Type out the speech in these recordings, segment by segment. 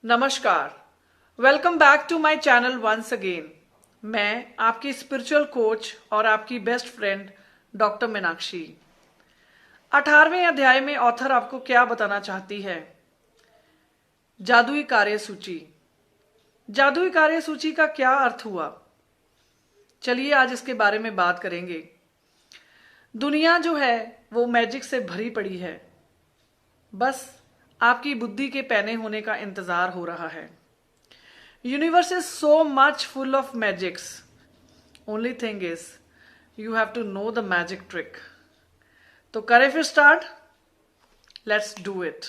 नमस्कार। Welcome back to my channel once again. मैं आपकी स्पिरिचुअल कोच और आपकी बेस्ट फ्रेंड डॉक्टर मीनाक्षी। 18वें अध्याय में ऑथर आपको क्या बताना चाहती है? जादुई कार्य सूची। जादुई कार्य सूची का क्या अर्थ हुआ? चलिए आज इसके बारे में बात करेंगे। दुनिया जो है वो मैजिक से भरी पड़ी है, बस आपकी बुद्धि के पैने होने का इंतजार हो रहा है। Universe is so much full of magics. Only thing is, you have to know the magic trick. तो करें फिर स्टार्ट? Let's do it.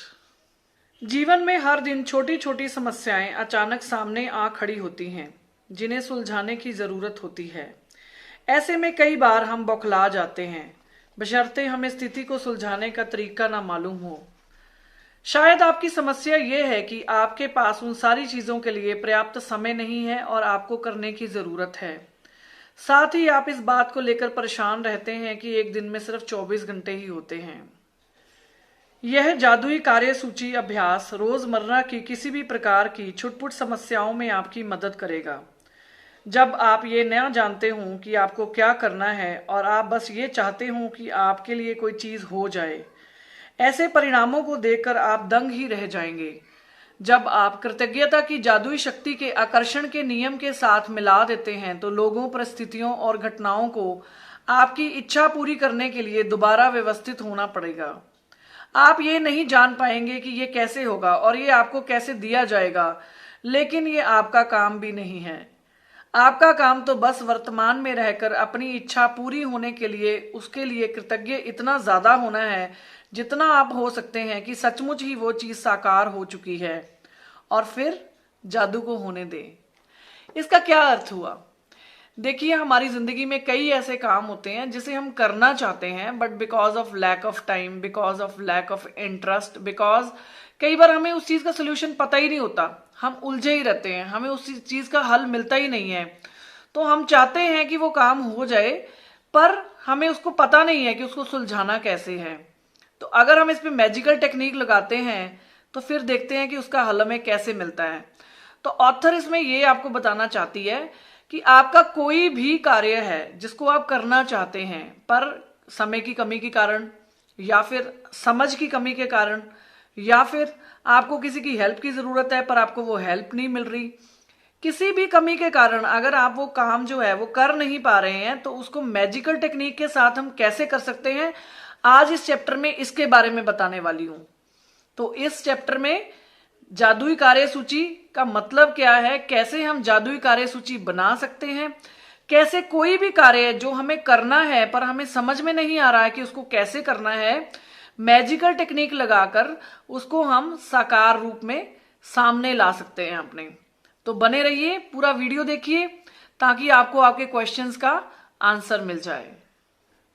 जीवन में हर दिन छोटी छोटी समस्याएं अचानक सामने आ खड़ी होती हैं, जिन्हें सुलझाने की जरूरत होती है। ऐसे में कई बार हम बौखला जाते हैं, बशर्ते हमें स्थिति को सुलझाने का तरीका ना मालूम हो। शायद आपकी समस्या ये है कि आपके पास उन सारी चीजों के लिए पर्याप्त समय नहीं है और आपको करने की जरूरत है। साथ ही आप इस बात को लेकर परेशान रहते हैं कि एक दिन में सिर्फ 24 घंटे ही होते हैं। यह जादुई कार्य सूची अभ्यास रोजमर्रा की किसी भी प्रकार की छुटपुट समस्याओं में आपकी मदद करेगा। जब आप ये न जानते हों कि आपको क्या करना है और आप बस ये चाहते हों कि आपके लिए कोई चीज हो जाए, ऐसे परिणामों को देखकर आप दंग ही रह जाएंगे। जब आप कृतज्ञता की जादुई शक्ति के आकर्षण के नियम के साथ मिला देते हैं तो लोगों, परिस्थितियों और घटनाओं को आपकी इच्छा पूरी करने के लिए दोबारा व्यवस्थित होना पड़ेगा। आप ये नहीं जान पाएंगे कि ये कैसे होगा और ये आपको कैसे दिया जाएगा, लेकिन ये आपका काम भी नहीं है। आपका काम तो बस वर्तमान में रहकर अपनी इच्छा पूरी होने के लिए उसके लिए कृतज्ञ इतना ज्यादा होना है जितना आप हो सकते हैं कि सचमुच ही वो चीज साकार हो चुकी है, और फिर जादू को होने दें। इसका क्या अर्थ हुआ? देखिए, हमारी जिंदगी में कई ऐसे काम होते हैं जिसे हम करना चाहते हैं, but because of lack of time, because of lack of interest, because कई बार हमें उस चीज का सोल्यूशन पता ही नहीं होता, हम उलझे ही रहते हैं, हमें उस चीज का हल मिलता ही नहीं है। तो हम चाहते हैं कि वो काम हो जाए, पर हमें उसको पता नहीं है कि उसको सुलझाना कैसे है। तो अगर हम इस पे मैजिकल टेक्निक लगाते हैं तो फिर देखते हैं कि उसका हल हमें कैसे मिलता है। तो ऑथर इसमें ये आपको बताना चाहती है कि आपका कोई भी कार्य है जिसको आप करना चाहते हैं, पर समय की कमी के कारण, या फिर समझ की कमी के कारण, या फिर आपको किसी की हेल्प की जरूरत है पर आपको वो हेल्प नहीं मिल रही, किसी भी कमी के कारण अगर आप वो काम जो है वो कर नहीं पा रहे हैं, तो उसको मैजिकल टेक्निक के साथ हम कैसे कर सकते हैं, आज इस चैप्टर में इसके बारे में बताने वाली हूं। तो इस चैप्टर में जादुई कार्य सूची का मतलब क्या है, कैसे हम जादुई कार्य सूची बना सकते हैं, कैसे कोई भी कार्य जो हमें करना है पर हमें समझ में नहीं आ रहा है कि उसको कैसे करना है, मैजिकल टेक्निक लगाकर उसको हम साकार रूप में सामने ला सकते हैं अपने। तो बने रहिए, पूरा वीडियो देखिए ताकि आपको आपके क्वेश्चंस का आंसर मिल जाए।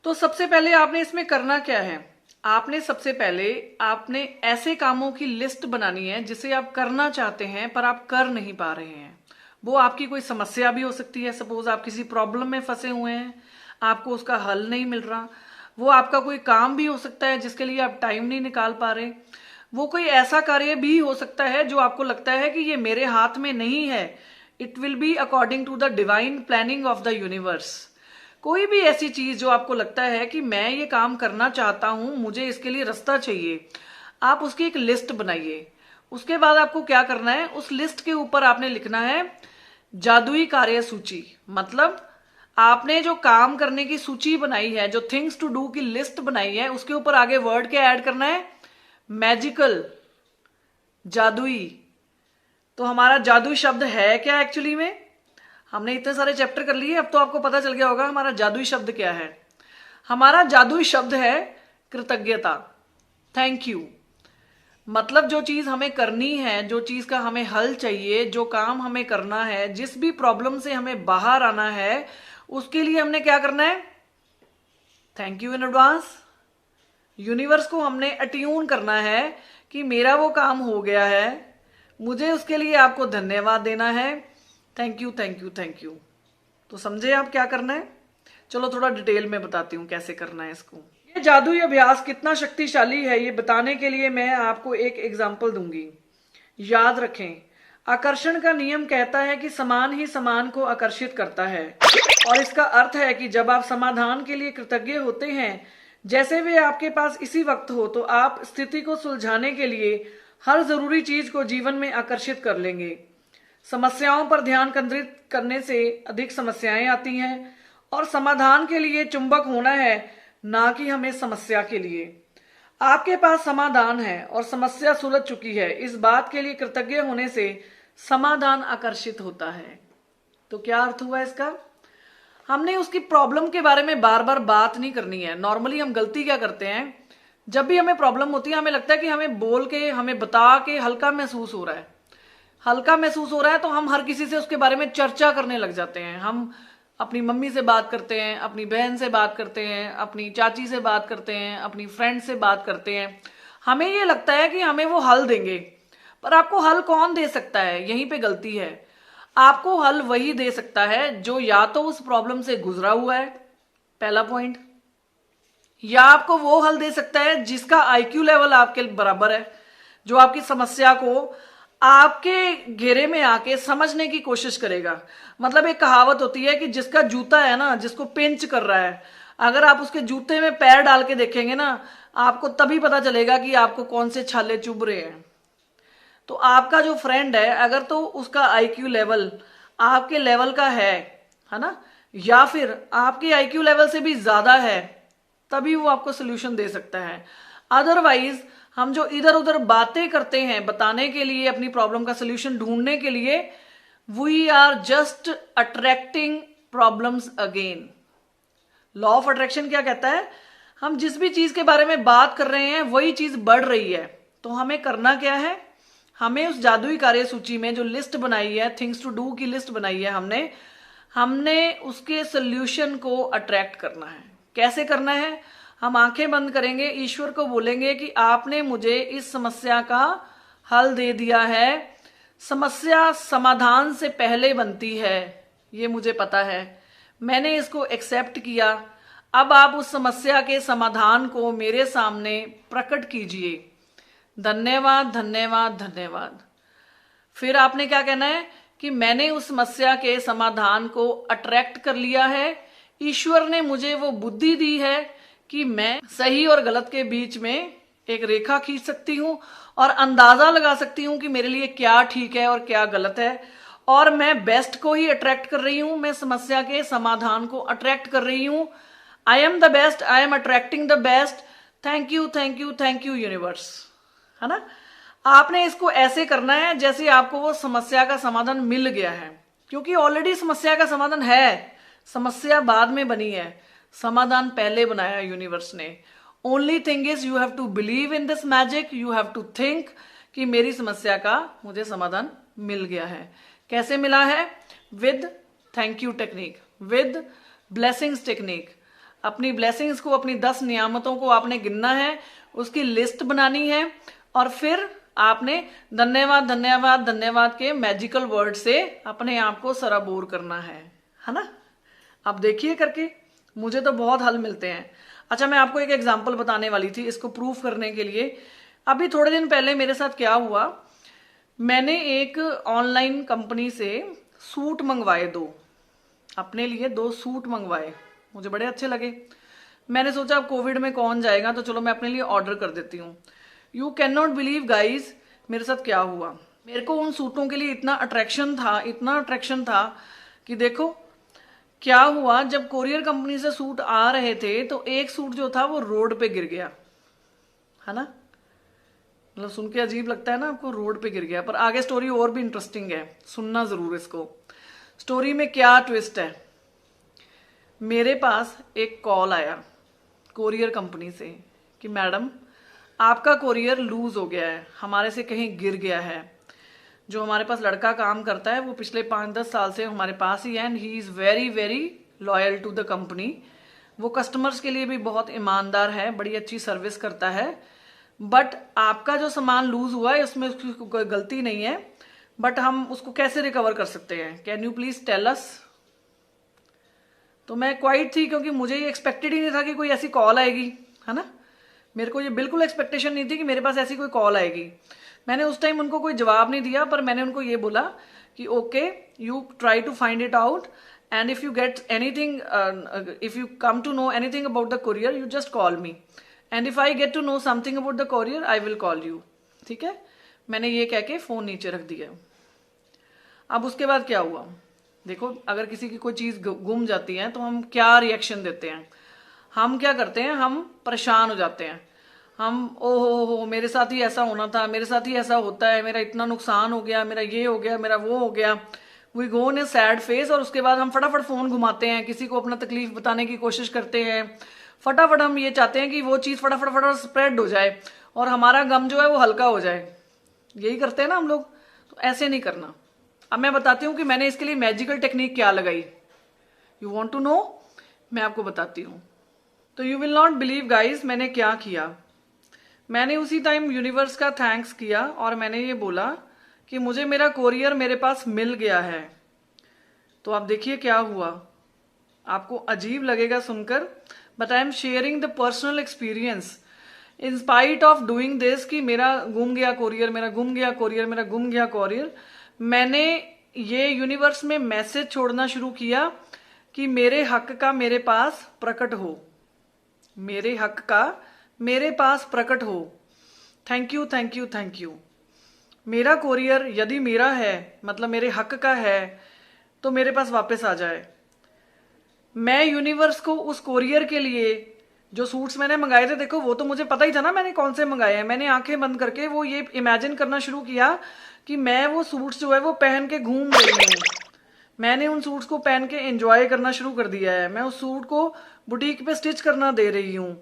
तो सबसे पहले आपने इसमें करना क्या है? आपने सबसे पहले आपने ऐसे कामों की लिस्ट बनानी है जिसे आप करना चाहते हैं पर आप कर नहीं पा रहे हैं। वो आपकी कोई समस्या भी हो सकती है, सपोज आप किसी प्रॉब्लम में फंसे हुए हैं, आपको उसका हल नहीं मिल रहा। वो आपका कोई काम भी हो सकता है जिसके लिए आप टाइम नहीं निकाल पा रहे। वो कोई ऐसा कार्य भी हो सकता है जो आपको लगता है कि ये मेरे हाथ में नहीं है, it will be according to the divine planning of the universe. कोई भी ऐसी चीज जो आपको लगता है कि मैं ये काम करना चाहता हूं, मुझे इसके लिए रास्ता चाहिए, आप उसकी एक लिस्ट बनाइए। उसके बाद आपको क्या करना है, उस लिस्ट के ऊपर आपने लिखना है जादुई कार्य सूची। मतलब आपने जो काम करने की सूची बनाई है, जो थिंग्स टू डू की लिस्ट बनाई है, उसके ऊपर आगे वर्ड क्या ऐड करना है? मैजिकल, जादुई। तो हमारा जादुई शब्द है क्या एक्चुअली में? हमने इतने सारे चैप्टर कर लिए, अब तो आपको पता चल गया होगा हमारा जादुई शब्द क्या है। हमारा जादुई शब्द है कृतज्ञता, थैंक यू। मतलब जो चीज हमें करनी है, जो चीज का हमें हल चाहिए, जो काम हमें करना है, जिस भी प्रॉब्लम से हमें बाहर आना है, उसके लिए हमने क्या करना है? Thank you in advance. Universe को हमने अट्यून करना है कि मेरा वो काम हो गया है, मुझे उसके लिए आपको धन्यवाद देना है, thank you thank you thank you. तो समझे आप क्या करना है? चलो थोड़ा डिटेल में बताती हूँ कैसे करना है इसको। ये जादुई अभ्यास कितना शक्तिशाली है ये बताने के लिए मैं आपको एक एग्जांपल दूंगी। याद रखें, आकर्षण का नियम कहता है कि समान ही समान को आकर्षित करता है, और इसका अर्थ है कि जब आप समाधान के लिए कृतज्ञ होते हैं, जैसे वे आपके पास इसी वक्त हो, तो आप स्थिति को सुलझाने के लिए हर जरूरी चीज को जीवन में आकर्षित कर लेंगे। समस्याओं पर ध्यान केंद्रित करने से अधिक समस्याएं आती हैं, और समाधान के लिए चुंबक होना है, ना कि हमें समस्या के लिए। आपके पास समाधान है और समस्या सुलझ चुकी है, इस बात के लिए कृतज्ञ होने से समाधान आकर्षित होता है। तो क्या अर्थ हुआ इसका? हमने उसकी प्रॉब्लम के बारे में बार बार बात नहीं करनी है। नॉर्मली हम गलती क्या करते हैं, जब भी हमें प्रॉब्लम होती है हमें लगता है कि हमें बोल के, हमें बता के हल्का महसूस हो रहा है, हल्का महसूस हो रहा है, तो हम हर किसी से उसके बारे में चर्चा करने लग जाते हैं। हम अपनी मम्मी से बात करते हैं, अपनी बहन से बात करते हैं, अपनी चाची से बात करते हैं, अपनी फ्रेंड से बात करते हैं। हमें ये लगता है कि हमें वो हल देंगे, पर आपको हल कौन दे सकता है? यहीं पे गलती है। आपको हल वही दे सकता है जो या तो उस प्रॉब्लम से गुजरा हुआ है, पहला पॉइंट, या आपको वो हल दे सकता है जिसका आईक्यू लेवल आपके बराबर है, जो आपकी समस्या को आपके घेरे में आके समझने की कोशिश करेगा। मतलब एक कहावत होती है कि जिसका जूता है ना, जिसको पिंच कर रहा है, अगर आप उसके जूते में पैर डाल के देखेंगे ना, आपको तभी पता चलेगा कि आपको कौन से छाले चुभ रहे हैं। तो आपका जो फ्रेंड है, अगर तो उसका आईक्यू लेवल आपके लेवल का है ना, या फिर आपके आईक्यू लेवल से भी ज्यादा है, तभी वो आपको सोल्यूशन दे सकता है। अदरवाइज हम जो इधर उधर बातें करते हैं बताने के लिए, अपनी प्रॉब्लम का सोल्यूशन ढूंढने के लिए, we are just attracting problems again. Law of attraction क्या कहता है? हम जिस भी चीज के बारे में बात कर रहे हैं वही चीज बढ़ रही है। तो हमें करना क्या है? हमें उस जादुई कार्य सूची में जो लिस्ट बनाई है, थिंग्स टू डू की लिस्ट बनाई है हमने उसके सोल्यूशन को अट्रैक्ट करना है। कैसे करना है? हम आंखें बंद करेंगे, ईश्वर को बोलेंगे कि आपने मुझे इस समस्या का हल दे दिया है। समस्या समाधान से पहले बनती है, ये मुझे पता है, मैंने इसको एक्सेप्ट किया। अब आप उस समस्या के समाधान को मेरे सामने प्रकट कीजिए। धन्यवाद, धन्यवाद, धन्यवाद। फिर आपने क्या कहना है कि मैंने उस समस्या के समाधान को अट्रैक्ट कर लिया है। ईश्वर ने मुझे वो बुद्धि दी है कि मैं सही और गलत के बीच में एक रेखा खींच सकती हूं और अंदाजा लगा सकती हूं कि मेरे लिए क्या ठीक है और क्या गलत है, और मैं बेस्ट को ही अट्रैक्ट कर रही हूं, मैं समस्या के समाधान को अट्रैक्ट कर रही हूं। I am the best, I am attracting the best. Thank you, thank you, thank you universe, है ना। आपने इसको ऐसे करना है जैसे आपको वो समस्या का समाधान मिल गया है, क्योंकि ऑलरेडी समस्या का समाधान है। समस्या बाद में बनी है, समाधान पहले बनाया यूनिवर्स ने। Only thing is you have to believe in this magic, you have to think कि मेरी समस्या का मुझे समाधान मिल गया है। कैसे मिला है? With thank you technique, with blessings technique. अपनी ब्लेसिंग्स को, अपनी 10 नियामतों को आपने गिनना है, उसकी लिस्ट बनानी है, और फिर आपने धन्यवाद, धन्यवाद, धन्यवाद के मैजिकल वर्ड से अपने आप को सराबोर करना है ना। अब देखिए करके, मुझे तो बहुत हल मिलते हैं। अच्छा, मैं आपको एक एग्जांपल बताने वाली थी इसको प्रूफ करने के लिए। अभी थोड़े दिन पहले मेरे साथ क्या हुआ, मैंने एक ऑनलाइन कंपनी से सूट मंगवाए, अपने लिए 2 सूट मंगवाए, मुझे बड़े अच्छे लगे। मैंने सोचा अब कोविड में कौन जाएगा, तो चलो मैं अपने लिए ऑर्डर कर देती हूँ। You can not believe guys, मेरे साथ क्या हुआ। मेरे को उन सूटों के लिए इतना अट्रैक्शन था, इतना अट्रैक्शन था कि देखो क्या हुआ। जब कोरियर कंपनी से सूट आ रहे थे तो एक सूट जो था वो रोड पे गिर गया, है ना। मतलब सुन के अजीब लगता है ना आपको, रोड पे गिर गया, पर आगे स्टोरी और भी इंटरेस्टिंग है, सुनना जरूर इसको। स्टोरी में क्या ट्विस्ट है, मेरे पास एक कॉल आया कोरियर कंपनी से कि मैडम आपका कोरियर लूज हो गया है, हमारे से कहीं गिर गया है। जो हमारे पास लड़का काम करता है वो पिछले 5-10 साल से हमारे पास ही है, and he is very very loyal to the company. वो कस्टमर्स के लिए भी बहुत ईमानदार है, बड़ी अच्छी सर्विस करता है। बट आपका जो सामान लूज हुआ है उसमें उसकी कोई गलती नहीं है, बट हम उसको कैसे रिकवर कर सकते हैं, can you please tell us. तो मैं क्वाइट थी, क्योंकि मुझे ये एक्सपेक्टेड ही नहीं था कि कोई ऐसी कॉल आएगी, है ना। मेरे को ये बिल्कुल एक्सपेक्टेशन नहीं थी कि मेरे पास ऐसी कोई कॉल आएगी। मैंने उस टाइम उनको कोई जवाब नहीं दिया, पर मैंने उनको ये बोला कि okay, you try to find it out, and if you get anything, if you come to know anything about the courier, you just call me, and if I get to know something about the courier I will call you. ठीक है, मैंने ये कह के phone नीचे रख दिया। अब उसके बाद क्या हुआ, देखो, अगर किसी की कोई चीज गुम जाती है तो हम क्या रिएक्शन देते हैं। हम क्या करते हैं, हम परेशान हो जाते हैं। हम ओहो हो, मेरे साथ ही ऐसा होना था, मेरे साथ ही ऐसा होता है, मेरा इतना नुकसान हो गया, मेरा ये हो गया, मेरा वो हो गया। We go in a sad face, और उसके बाद हम फटाफट फोन घुमाते हैं, किसी को अपना तकलीफ बताने की कोशिश करते हैं। फटाफट हम ये चाहते हैं कि वो चीज फटाफट फटाफट स्प्रेड हो जाए और हमारा गम जो है वो हल्का हो जाए। यही करते हैं ना हम लोग, तो ऐसे नहीं करना। अब मैं बताती हूँ कि मैंने इसके लिए मैजिकल टेक्निक क्या लगाई। यू वॉन्ट टू नो, मैं आपको बताती हूँ। तो you will not believe guys, मैंने क्या किया। मैंने उसी टाइम यूनिवर्स का थैंक्स किया और मैंने ये बोला कि मुझे मेरा कोरियर मेरे पास मिल गया है। तो आप देखिए क्या हुआ, आपको अजीब लगेगा सुनकर, but I am sharing the personal experience. In spite of doing this कि मेरा गुम गया कोरियर, मेरा गुम गया कोरियर, मेरा गुम गया कोरियर, मैंने ये यूनिवर्स में मैसेज छोड़ना शुरू किया कि मेरे हक का मेरे पास प्रकट हो, मेरे हक का मेरे पास प्रकट हो। Thank you thank you thank you. मेरा कोरियर यदि मेरा है, मतलब मेरे हक का है, तो मेरे पास वापस आ जाए। मैं यूनिवर्स को उस कोरियर के लिए, जो सूट्स मैंने मंगाए थे, देखो वो तो मुझे पता ही था ना मैंने कौन से मंगाए हैं। मैंने आंखें बंद करके वो ये इमेजिन करना शुरू किया कि मैं वो सूट्स जो है वो पहन के घूम रही हूँ। मैंने उन सूट्स को पहन के एंजॉय करना शुरू कर दिया है। मैं उस सूट को बुटीक पे स्टिच करना दे रही हूँ।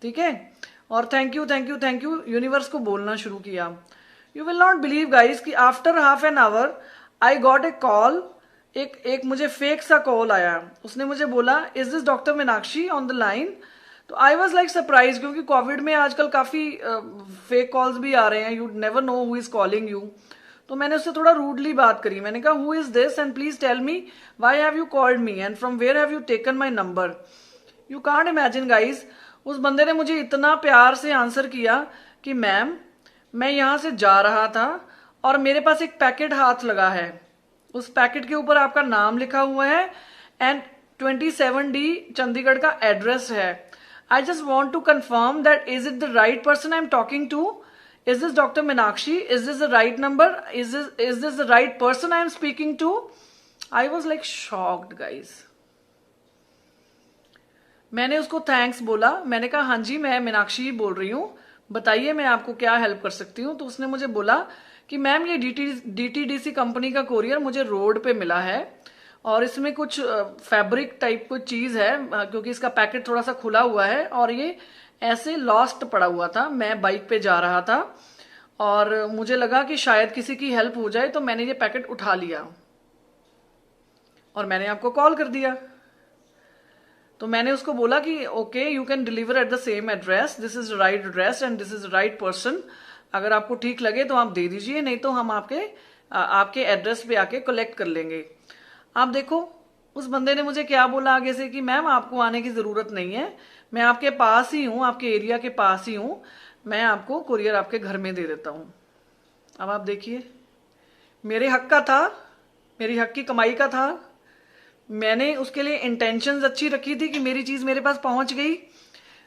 ठीक है, और thank you thank you thank you universe को बोलना शुरू किया। You will not believe guys कि after half an hour I got a call. एक मुझे फेक सा कॉल आया। उसने मुझे बोला, is this doctor Meenakshi on the line. तो आई वॉज लाइक सरप्राइज, क्योंकि कोविड में आजकल काफी फेक कॉल्स भी आ रहे हैं, you never know who is calling you. तो मैंने उससे थोड़ा रूडली बात करी। मैंने कहा, who is this and please tell me why have you called me and from where have you taken my number. You can't imagine guys, उस बंदे ने मुझे इतना प्यार से आंसर किया कि मैम, मैं यहां से जा रहा था और मेरे पास एक पैकेट हाथ लगा है। उस पैकेट के ऊपर आपका नाम लिखा हुआ है एंड 27D चंडीगढ़ का एड्रेस है। I just want to confirm that is it the right person I am talking to. Is this Dr. Meenakshi? Is this the right number? Is this the right person I am speaking to? I was like shocked, guys. मैंने उसको thanks बोला। मैंने कहा, हाँ जी, मैं मीनाक्षी ही बोल रही हूँ, बताइए मैं आपको क्या हेल्प कर सकती हूँ। तो उसने मुझे बोला कि मैम, ये DTDC कंपनी का कोरियर मुझे रोड पे मिला है और इसमें कुछ फैब्रिक टाइप कुछ चीज है, क्योंकि इसका पैकेट थोड़ा सा खुला हुआ है और ये ऐसे लॉस्ट पड़ा हुआ था। मैं बाइक पे जा रहा था और मुझे लगा कि शायद किसी की हेल्प हो जाए, तो मैंने ये पैकेट उठा लिया और मैंने आपको कॉल कर दिया। तो मैंने उसको बोला कि okay, you can deliver at the same address, this is right address and this is right person. अगर आपको ठीक लगे तो आप दे दीजिए, नहीं तो हम आपके एड्रेस पे आके कलेक्ट कर लेंगे। आप देखो, उस बंदे ने मुझे क्या बोला आगे से कि मैम, आपको आने की जरूरत नहीं है, मैं आपके पास ही हूं, आपके एरिया के पास ही हूं, मैं आपको कुरियर आपके घर में दे देता हूं। अब आप देखिए, मेरे हक का था, मेरी हक की कमाई का था। मैंने उसके लिए इंटेंशंस अच्छी रखी थी कि मेरी चीज मेरे पास पहुंच गई।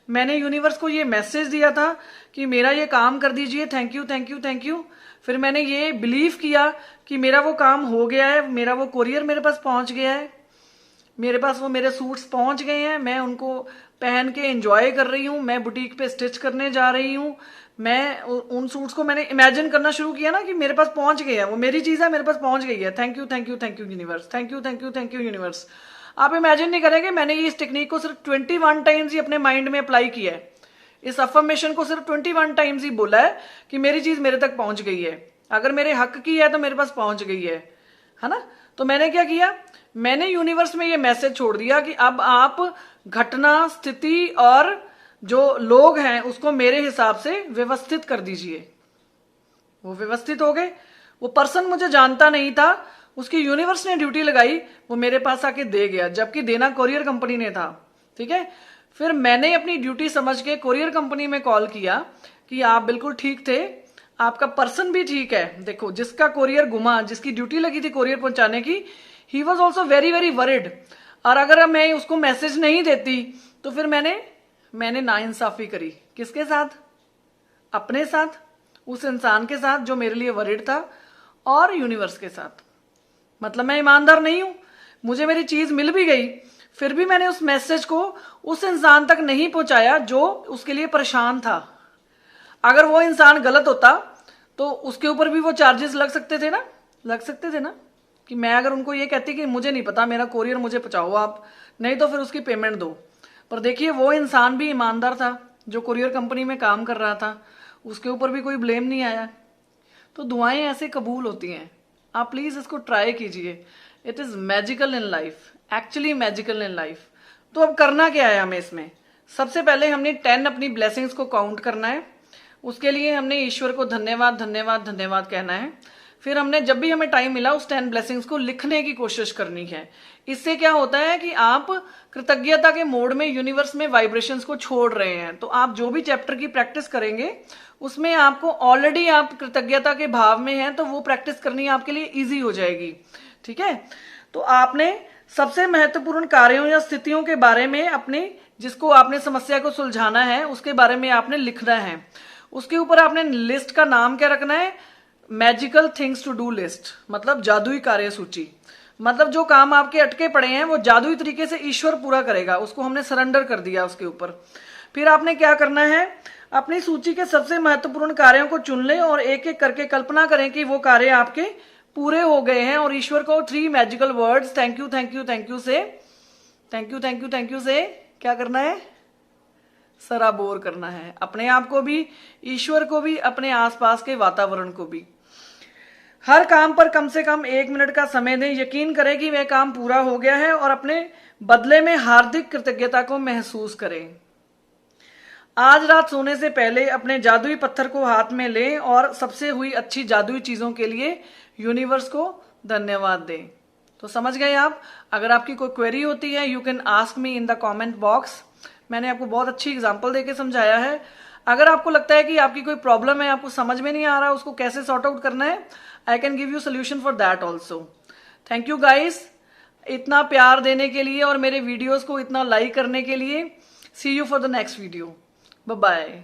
मैंने यूनिवर्स को ये मैसेज दिया था कि मेरा ये काम कर दीजिए, thank you thank you thank you. फिर मैंने ये बिलीव किया कि मेरा वो काम हो गया है, मेरा वो कुरियर मेरे पास पहुंच गया है, मेरे पास वो मेरे सूट्स पहुंच गए हैं, मैं उनको पहन के एंजॉय कर रही हूँ, मैं बुटीक पे स्टिच करने जा रही हूँ। मैं उन सूट्स को मैंने इमेजिन करना शुरू किया ना कि मेरे पास पहुंच गए हैं, वो मेरी चीज है, मेरे पास पहुंच गई है। Thank you thank you thank you universe, thank you thank you thank you universe. आप इमेजिन नहीं करेंगे, मैंने ये इस टेक्निक को सिर्फ 21 टाइम्स ही अपने माइंड में अप्लाई किया है। इस अफर्मेशन को सिर्फ 21 टाइम्स ही बोला है कि मेरी चीज मेरे तक पहुंच गई है, अगर मेरे हक की है तो मेरे पास पहुंच गई है ना। तो मैंने क्या किया, मैंने यूनिवर्स में ये मैसेज छोड़ दिया कि अब आप घटना, स्थिति और जो लोग हैं उसको मेरे हिसाब से व्यवस्थित कर दीजिए। वो व्यवस्थित हो गए। वो पर्सन मुझे जानता नहीं था, उसकी यूनिवर्स ने ड्यूटी लगाई, वो मेरे पास आके दे गया, जबकि देना कोरियर कंपनी ने था। ठीक है, फिर मैंने अपनी ड्यूटी समझ के कोरियर कंपनी में कॉल किया कि आप बिल्कुल ठीक थे, आपका पर्सन भी ठीक है। देखो, जिसका कोरियर गुमा, जिसकी ड्यूटी लगी थी कोरियर पहुंचाने की, he was also very very worried. और अगर मैं उसको मैसेज नहीं देती तो फिर मैंने नाइंसाफी करी। किसके साथ? अपने साथ, उस इंसान के साथ जो मेरे लिए वरिड था, और यूनिवर्स के साथ। मतलब मैं ईमानदार नहीं हूं। मुझे मेरी चीज मिल भी गई, फिर भी मैंने उस मैसेज को उस इंसान तक नहीं पहुंचाया जो उसके लिए परेशान था। अगर वो इंसान गलत होता तो उसके ऊपर भी वो चार्जेस लग सकते थे ना, कि मैं अगर उनको ये कहती कि मुझे नहीं पता, मेरा कोरियर मुझे पहुंचाओ आप, नहीं तो फिर उसकी पेमेंट दो। पर देखिए, वो इंसान भी ईमानदार था जो कुरियर कंपनी में काम कर रहा था, उसके ऊपर भी कोई ब्लेम नहीं आया। तो दुआएं ऐसे कबूल होती हैं। आप प्लीज इसको ट्राई कीजिए। It is magical in life, actually magical in life. तो अब करना क्या है हमें इसमें? सबसे पहले हमने 10 अपनी ब्लेसिंग्स को काउंट करना है। उसके लिए हमने ईश्वर को धन्यवाद धन्यवाद धन्यवाद कहना है। फिर हमने जब भी हमें टाइम मिला उस 10 ब्लेसिंग्स को लिखने की कोशिश करनी है। इससे क्या होता है कि आप कृतज्ञता के मोड में यूनिवर्स में वाइब्रेशंस को छोड़ रहे हैं। तो आप जो भी चैप्टर की प्रैक्टिस करेंगे उसमें आपको ऑलरेडी आप कृतज्ञता के भाव में हैं, तो वो प्रैक्टिस करनी आपके लिए इजी हो जाएगी। ठीक है, तो आपने सबसे महत्वपूर्ण कार्यों या स्थितियों के बारे में अपने, जिसको आपने समस्या को सुलझाना है, उसके बारे में आपने लिखना है। उसके ऊपर आपने लिस्ट का नाम क्या रखना है? Magical things to do list, मतलब जादुई कार्य सूची। मतलब जो काम आपके अटके पड़े हैं वो जादुई तरीके से ईश्वर पूरा करेगा, उसको हमने सरेंडर कर दिया उसके ऊपर। फिर आपने क्या करना है? अपनी सूची के सबसे महत्वपूर्ण कार्यों को चुन लें और एक एक करके कल्पना करें कि वो कार्य आपके पूरे हो गए हैं, और ईश्वर को 3 magical words thank you thank you thank you से, thank you thank you thank you से क्या करना है? सराबोर करना है, अपने आप को भी, ईश्वर को भी, अपने आसपास के वातावरण को भी। हर काम पर कम से कम 1 मिनट का समय दें। यकीन करें कि वह काम पूरा हो गया है और अपने बदले में हार्दिक कृतज्ञता को महसूस करें। आज रात सोने से पहले अपने जादुई पत्थर को हाथ में लें और सबसे हुई अच्छी जादुई चीजों के लिए यूनिवर्स को धन्यवाद दें। तो समझ गए आप? अगर आपकी कोई क्वेरी होती है, you can ask me in the comment box. मैंने आपको बहुत अच्छी एग्जांपल देके समझाया है। अगर आपको लगता है कि आपकी कोई प्रॉब्लम है, आपको समझ में नहीं आ रहा उसको कैसे सॉर्ट आउट करना है, I can give you solution for that also. Thank you guys, इतना प्यार देने के लिए और मेरे वीडियोस को इतना लाइक करने के लिए। See you for the next video. Bye bye.